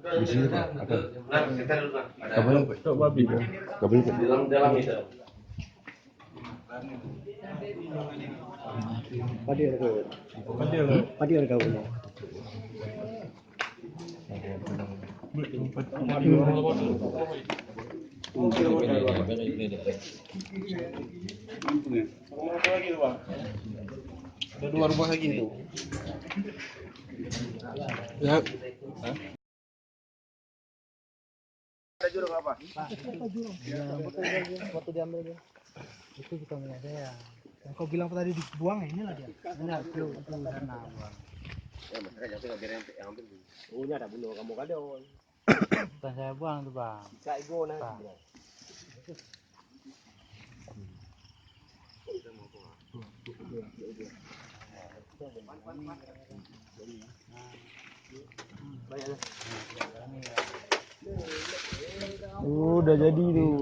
Di sini Pak, ada. Kabel Pak. Kabel Pak. Dalam itu. Padi ada kau. Ada 2 rumah lagi tuh. Ya. Ada jurang apa? Jurang. Waktu diambil dia. Itu kita punya saya. Kau bilang tadi dibuang, inilah dia. Ini itu sana buang. Ya masalahnya jangan biar yang ambil. Oh, ini ada bulu kamu kadon. Bukan saya buang tuh, Bang. Bisa ibu nanti. Udah jadi tuh.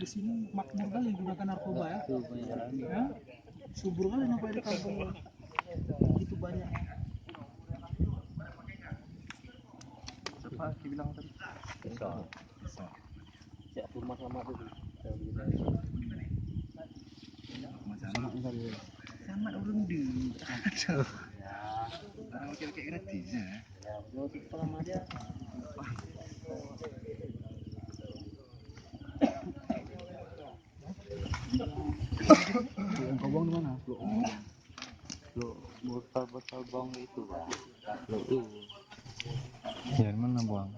Di sini makmur kali gunakan narkoba ya. Ya? Subur kali sampai di kampung itu banyak. Siapa bilang tadi? Bisa. Ya rumah lama itu. Sama orang di. Orang kayak gratis ya. Ya, selama dia. Kau buang di mana? Lo botol bong itu, Pak. Lo. Ya, mana buang?